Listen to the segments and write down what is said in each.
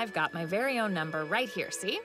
I've got my very own number right here, see?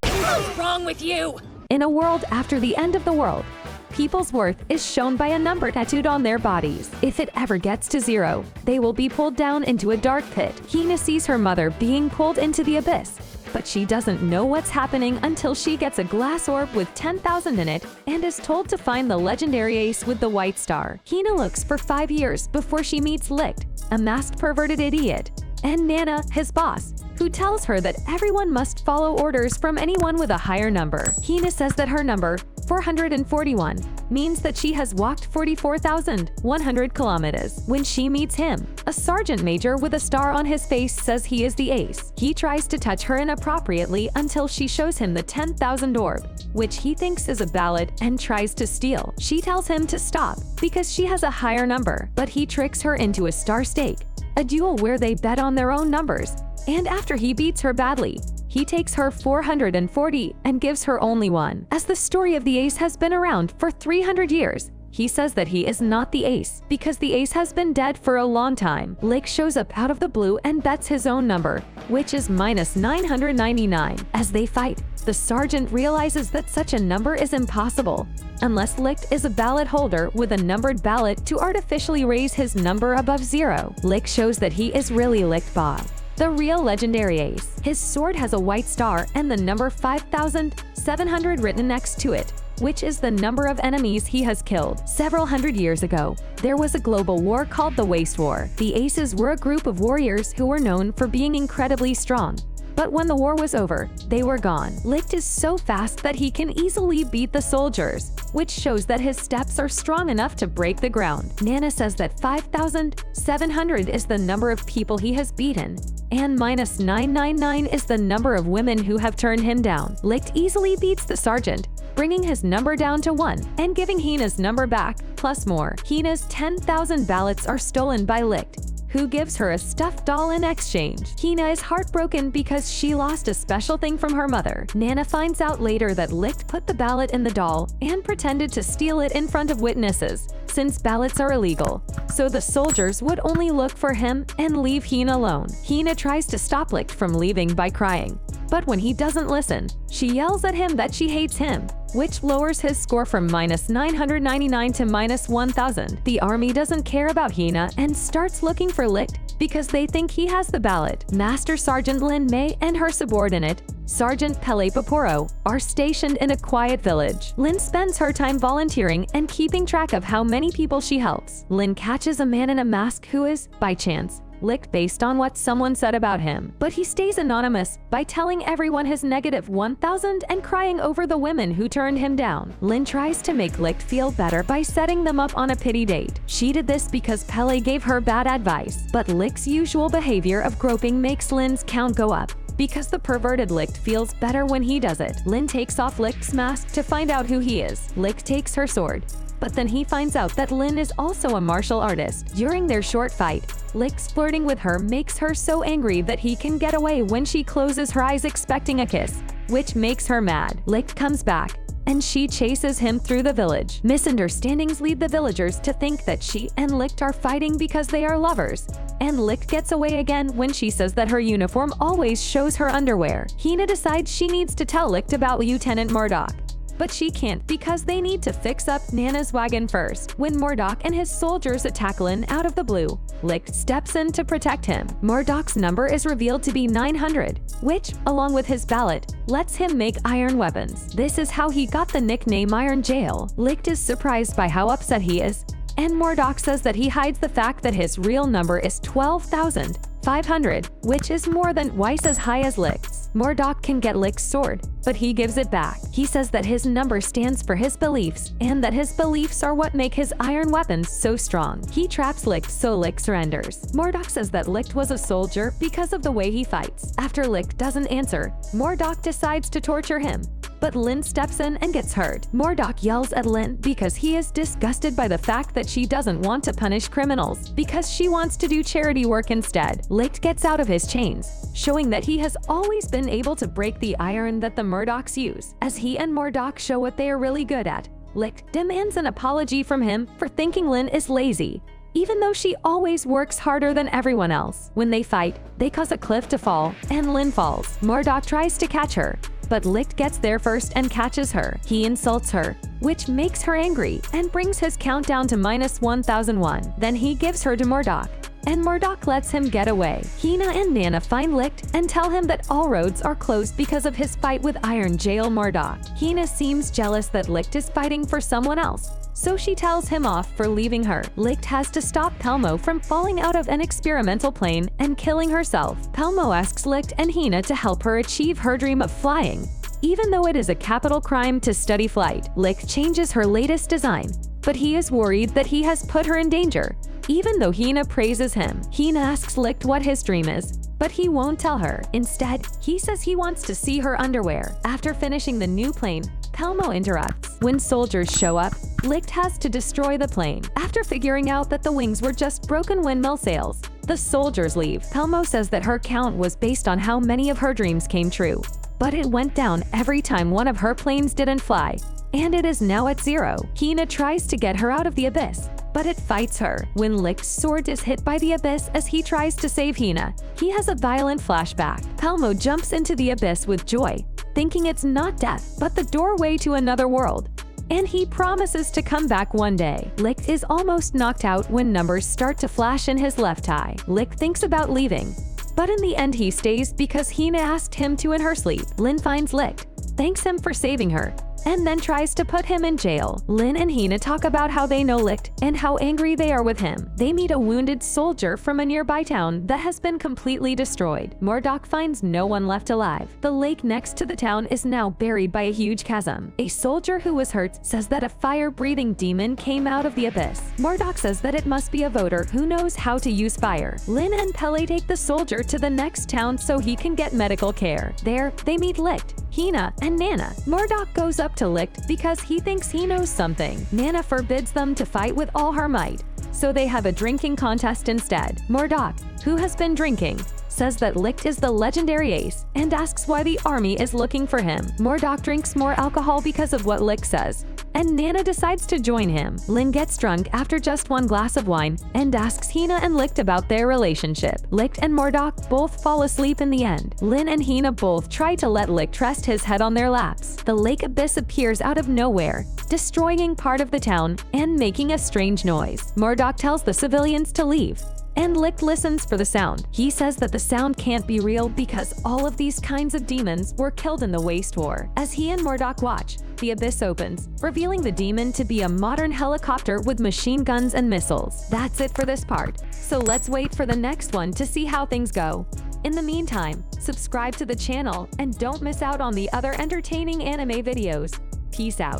What's wrong with you? In a world after the end of the world, people's worth is shown by a number tattooed on their bodies. If it ever gets to 0, they will be pulled down into a dark pit. Hina sees her mother being pulled into the abyss, but she doesn't know what's happening until she gets a glass orb with 10,000 in it and is told to find the legendary ace with the white star. Hina looks for 5 years before she meets Licht, a masked perverted idiot, and Nana, his boss, who tells her that everyone must follow orders from anyone with a higher number. Hina says that her number, 441, means that she has walked 44,100 kilometers. When she meets him, a sergeant major with a star on his face says he is the ace. He tries to touch her inappropriately until she shows him the 10,000 orb, which he thinks is a ballot and tries to steal. She tells him to stop because she has a higher number, but he tricks her into a star stake, a duel where they bet on their own numbers. And after he beats her badly, he takes her 440 and gives her only 1. As the story of the ace has been around for 300 years, he says that he is not the ace because the ace has been dead for a long time. Licht shows up out of the blue and bets his own number, which is -999. As they fight, the sergeant realizes that such a number is impossible unless Licht is a ballot holder with a numbered ballot to artificially raise his number above 0. Licht shows that he is really Licht Bach, the real legendary ace. His sword has a white star and the number 5,700 written next to it, which is the number of enemies he has killed. Several hundred years ago, there was a global war called the Waste War. The Aces were a group of warriors who were known for being incredibly strong. But when the war was over, they were gone. Licht is so fast that he can easily beat the soldiers, which shows that his steps are strong enough to break the ground. Nana says that 5,700 is the number of people he has beaten, and -999 is the number of women who have turned him down. Licht easily beats the sergeant, bringing his number down to 1 and giving Hina's number back, plus more. Hina's 10,000 ballots are stolen by Licht, who gives her a stuffed doll in exchange. Hina is heartbroken because she lost a special thing from her mother. Nana finds out later that Licht put the ballot in the doll and pretended to steal it in front of witnesses, since ballots are illegal, so the soldiers would only look for him and leave Hina alone. Hina tries to stop Licht from leaving by crying, but when he doesn't listen, she yells at him that she hates him, which lowers his score from -999 to -1,000. The army doesn't care about Hina and starts looking for Licht because they think he has the ballot. Master Sergeant Lin Mei and her subordinate, Sergeant Pele Paporo, are stationed in a quiet village. Lin spends her time volunteering and keeping track of how many people she helps. Lin catches a man in a mask who is, by chance, Licht based on what someone said about him, but he stays anonymous by telling everyone his -1,000 and crying over the women who turned him down. Lin tries to make Licht feel better by setting them up on a pity date. She did this because Pele gave her bad advice, but Licht's usual behavior of groping makes Lin's count go up. Because the perverted Licht feels better when he does it. Lin takes off Licht's mask to find out who he is. Licht takes her sword, but then he finds out that Lin is also a martial artist. During their short fight, Licht's flirting with her makes her so angry that he can get away when she closes her eyes expecting a kiss, which makes her mad. Licht comes back, and she chases him through the village. Misunderstandings lead the villagers to think that she and Licht are fighting because they are lovers, and Licht gets away again when she says that her uniform always shows her underwear. Hina decides she needs to tell Licht about Lieutenant Murdoch, but she can't because they need to fix up Nana's wagon first. When Murdoch and his soldiers attack Lin out of the blue, Licht steps in to protect him. Murdoch's number is revealed to be 900, which, along with his ballot, lets him make iron weapons. This is how he got the nickname Iron Jail. Licht is surprised by how upset he is, and Murdoch says that he hides the fact that his real number is 12,500, which is more than twice as high as Licht's. Murdoch can get Licht's sword, but he gives it back. He says that his number stands for his beliefs, and that his beliefs are what make his iron weapons so strong. He traps Licht so Licht surrenders. Murdoch says that Licht was a soldier because of the way he fights. After Licht doesn't answer, Murdoch decides to torture him, but Lin steps in and gets hurt. Murdoch yells at Lin because he is disgusted by the fact that she doesn't want to punish criminals because she wants to do charity work instead. Licht gets out of his chains, showing that he has always been able to break the iron that the Murdochs use. As he and Murdoch show what they are really good at, Licht demands an apology from him for thinking Lin is lazy, even though she always works harder than everyone else. When they fight, they cause a cliff to fall, and Lynn falls. Murdoch tries to catch her, but Licht gets there first and catches her. He insults her, which makes her angry and brings his countdown to -1001. Then he gives her to Murdoch, and Murdoch lets him get away. Hina and Nana find Licht and tell him that all roads are closed because of his fight with Iron Jail Murdoch. Hina seems jealous that Licht is fighting for someone else, so she tells him off for leaving her. Licht has to stop Pelmo from falling out of an experimental plane and killing herself. Pelmo asks Licht and Hina to help her achieve her dream of flying, even though it is a capital crime to study flight. Licht changes her latest design, but he is worried that he has put her in danger, even though Hina praises him. Hina asks Licht what his dream is, but he won't tell her. Instead, he says he wants to see her underwear. After finishing the new plane, Pelmo interrupts. When soldiers show up, Licht has to destroy the plane. After figuring out that the wings were just broken windmill sails, the soldiers leave. Pelmo says that her count was based on how many of her dreams came true, but it went down every time one of her planes didn't fly, and it is now at 0. Hina tries to get her out of the abyss, but it fights her. When Licht's sword is hit by the abyss as he tries to save Hina, he has a violent flashback. Pelmo jumps into the abyss with joy, thinking it's not death, but the doorway to another world, and he promises to come back one day. Licht is almost knocked out when numbers start to flash in his left eye. Licht thinks about leaving, but in the end he stays because Hina asked him to in her sleep. Lynn finds Licht, thanks him for saving her, and then tries to put him in jail. Lynn and Hina talk about how they know Licht and how angry they are with him. They meet a wounded soldier from a nearby town that has been completely destroyed. Murdoch finds no one left alive. The lake next to the town is now buried by a huge chasm. A soldier who was hurt says that a fire-breathing demon came out of the abyss. Murdoch says that it must be a voter who knows how to use fire. Lynn and Pele take the soldier to the next town so he can get medical care. There, they meet Licht, Hina, and Nana. Murdoch goes up to Licht because he thinks he knows something. Nana forbids them to fight with all her might, so they have a drinking contest instead. Murdoch, who has been drinking, says that Licht is the legendary ace and asks why the army is looking for him. Murdoch drinks more alcohol because of what Licht says, and Nana decides to join him. Lynn gets drunk after just one glass of wine and asks Hina and Licht about their relationship. Licht and Murdoch both fall asleep in the end. Lynn and Hina both try to let Licht rest his head on their laps. The lake abyss appears out of nowhere, destroying part of the town and making a strange noise. Murdoch tells the civilians to leave, and Licht listens for the sound. He says that the sound can't be real because all of these kinds of demons were killed in the Waste War. As he and Murdoch watch, the abyss opens, revealing the demon to be a modern helicopter with machine guns and missiles. That's it for this part, so let's wait for the next one to see how things go. In the meantime, subscribe to the channel and don't miss out on the other entertaining anime videos. Peace out.